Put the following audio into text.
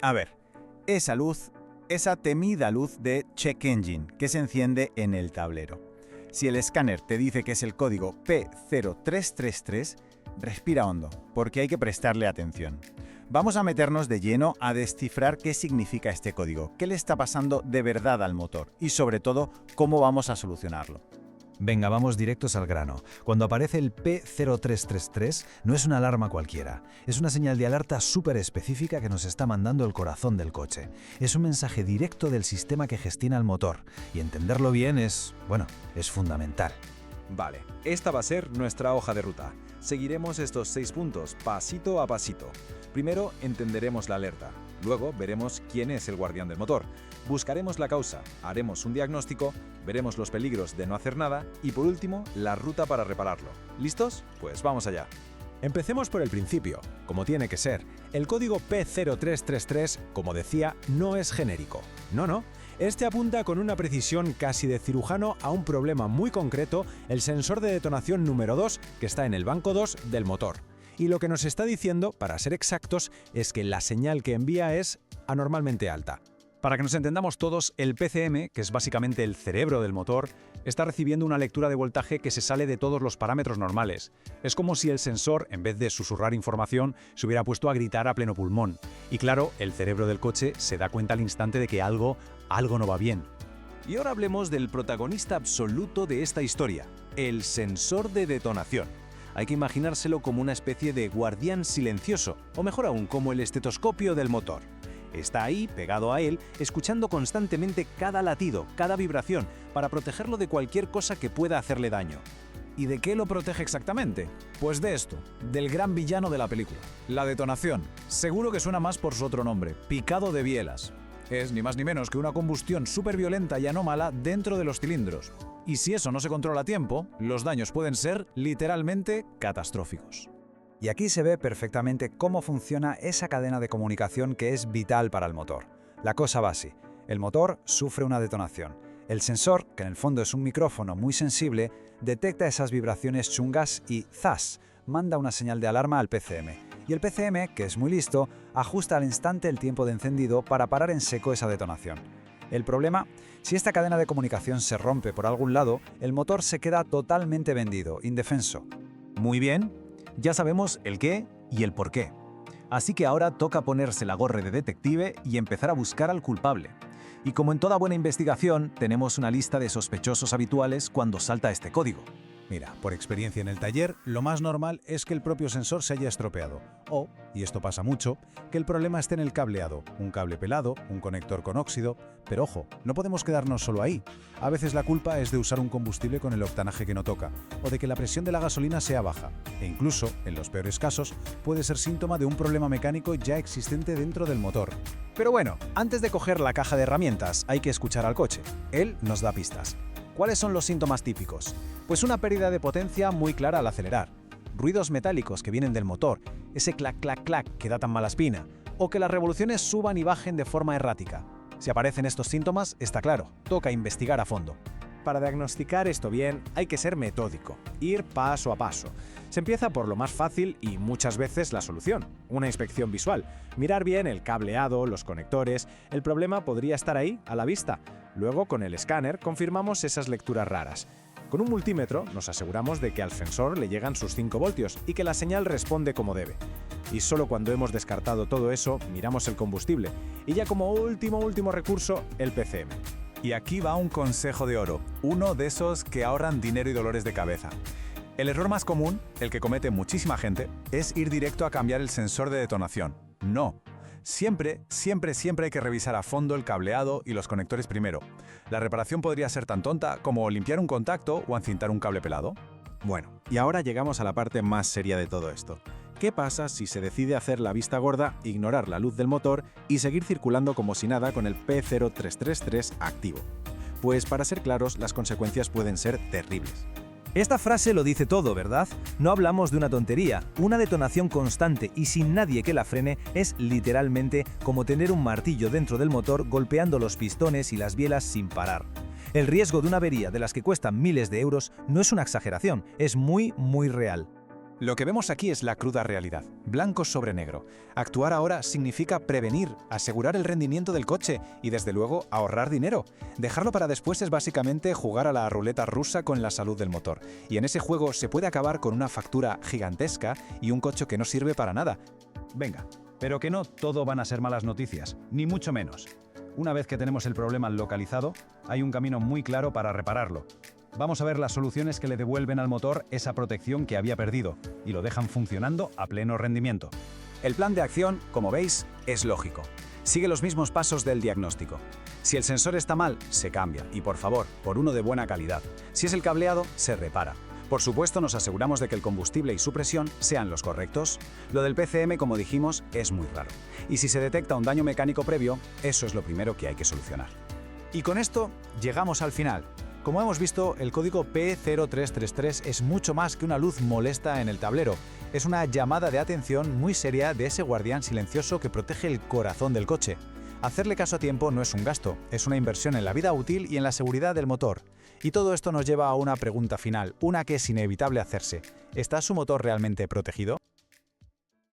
A ver, esa temida luz de Check Engine que se enciende en el tablero. Si el escáner te dice que es el código P0333, respira hondo, porque hay que prestarle atención. Vamos a meternos de lleno a descifrar qué significa este código, qué le está pasando de verdad al motor y, sobre todo, cómo vamos a solucionarlo. Venga, vamos directos al grano. Cuando aparece el P0333, no es una alarma cualquiera. Es una señal de alerta súper específica que nos está mandando el corazón del coche. Es un mensaje directo del sistema que gestiona el motor. Y entenderlo bien es fundamental. Vale, esta va a ser nuestra hoja de ruta. Seguiremos estos 6 puntos, pasito a pasito. Primero, entenderemos la alerta. Luego, veremos quién es el guardián del motor. Buscaremos la causa, haremos un diagnóstico, veremos los peligros de no hacer nada y, por último, la ruta para repararlo. ¿Listos? Pues vamos allá. Empecemos por el principio, como tiene que ser. El código P0333, como decía, no es genérico. No. Este apunta con una precisión casi de cirujano a un problema muy concreto, el sensor de detonación número 2, que está en el banco 2 del motor. Y lo que nos está diciendo, para ser exactos, es que la señal que envía es anormalmente alta. Para que nos entendamos todos, el PCM, que es básicamente el cerebro del motor, está recibiendo una lectura de voltaje que se sale de todos los parámetros normales. Es como si el sensor, en vez de susurrar información, se hubiera puesto a gritar a pleno pulmón. Y claro, el cerebro del coche se da cuenta al instante de que algo no va bien. Y ahora hablemos del protagonista absoluto de esta historia, el sensor de detonación. Hay que imaginárselo como una especie de guardián silencioso, o mejor aún, como el estetoscopio del motor. Está ahí, pegado a él, escuchando constantemente cada latido, cada vibración, para protegerlo de cualquier cosa que pueda hacerle daño. ¿Y de qué lo protege exactamente? Pues de esto, del gran villano de la película, la detonación. Seguro que suena más por su otro nombre, picado de bielas. Es ni más ni menos que una combustión súper violenta y anómala dentro de los cilindros. Y si eso no se controla a tiempo, los daños pueden ser literalmente catastróficos. Y aquí se ve perfectamente cómo funciona esa cadena de comunicación que es vital para el motor. La cosa va así. El motor sufre una detonación. El sensor, que en el fondo es un micrófono muy sensible, detecta esas vibraciones chungas y ¡zas!, manda una señal de alarma al PCM. Y el PCM, que es muy listo, ajusta al instante el tiempo de encendido para parar en seco esa detonación. El problema, si esta cadena de comunicación se rompe por algún lado, el motor se queda totalmente vendido, indefenso. Muy bien, ya sabemos el qué y el por qué. Así que ahora toca ponerse la gorra de detective y empezar a buscar al culpable. Y como en toda buena investigación, tenemos una lista de sospechosos habituales cuando salta este código. Mira, por experiencia en el taller, lo más normal es que el propio sensor se haya estropeado. O, y esto pasa mucho, que el problema esté en el cableado, un cable pelado, un conector con óxido. Pero ojo, no podemos quedarnos solo ahí. A veces la culpa es de usar un combustible con el octanaje que no toca, o de que la presión de la gasolina sea baja. E incluso, en los peores casos, puede ser síntoma de un problema mecánico ya existente dentro del motor. Pero bueno, antes de coger la caja de herramientas, hay que escuchar al coche. Él nos da pistas. ¿Cuáles son los síntomas típicos? Pues una pérdida de potencia muy clara al acelerar, ruidos metálicos que vienen del motor, ese clac clac clac que da tan mala espina, o que las revoluciones suban y bajen de forma errática. Si aparecen estos síntomas, está claro, toca investigar a fondo. Para diagnosticar esto bien, hay que ser metódico, ir paso a paso. Se empieza por lo más fácil y muchas veces la solución, una inspección visual. Mirar bien el cableado, los conectores, el problema podría estar ahí, a la vista. Luego, con el escáner, confirmamos esas lecturas raras. Con un multímetro nos aseguramos de que al sensor le llegan sus 5 voltios y que la señal responde como debe. Y solo cuando hemos descartado todo eso, miramos el combustible. Y ya como último recurso, el PCM. Y aquí va un consejo de oro, uno de esos que ahorran dinero y dolores de cabeza. El error más común, el que comete muchísima gente, es ir directo a cambiar el sensor de detonación. No. Siempre hay que revisar a fondo el cableado y los conectores primero. La reparación podría ser tan tonta como limpiar un contacto o encintar un cable pelado. Bueno, y ahora llegamos a la parte más seria de todo esto. ¿Qué pasa si se decide hacer la vista gorda, ignorar la luz del motor y seguir circulando como si nada con el P0333 activo? Pues para ser claros, las consecuencias pueden ser terribles. Esta frase lo dice todo, ¿verdad? No hablamos de una tontería. Una detonación constante y sin nadie que la frene es literalmente como tener un martillo dentro del motor golpeando los pistones y las bielas sin parar. El riesgo de una avería de las que cuestan miles de euros no es una exageración, es muy real. Lo que vemos aquí es la cruda realidad, blanco sobre negro. Actuar ahora significa prevenir, asegurar el rendimiento del coche y, desde luego, ahorrar dinero. Dejarlo para después es básicamente jugar a la ruleta rusa con la salud del motor. Y en ese juego se puede acabar con una factura gigantesca y un coche que no sirve para nada. Venga, pero que no todo van a ser malas noticias, ni mucho menos. Una vez que tenemos el problema localizado, hay un camino muy claro para repararlo. Vamos a ver las soluciones que le devuelven al motor esa protección que había perdido y lo dejan funcionando a pleno rendimiento. El plan de acción, como veis, es lógico. Sigue los mismos pasos del diagnóstico. Si el sensor está mal, se cambia y, por favor, por uno de buena calidad. Si es el cableado, se repara. Por supuesto, nos aseguramos de que el combustible y su presión sean los correctos. Lo del PCM, como dijimos, es muy raro. Y si se detecta un daño mecánico previo, eso es lo primero que hay que solucionar. Y con esto llegamos al final. Como hemos visto, el código P0333 es mucho más que una luz molesta en el tablero. Es una llamada de atención muy seria de ese guardián silencioso que protege el corazón del coche. Hacerle caso a tiempo no es un gasto, es una inversión en la vida útil y en la seguridad del motor. Y todo esto nos lleva a una pregunta final, una que es inevitable hacerse. ¿Está su motor realmente protegido?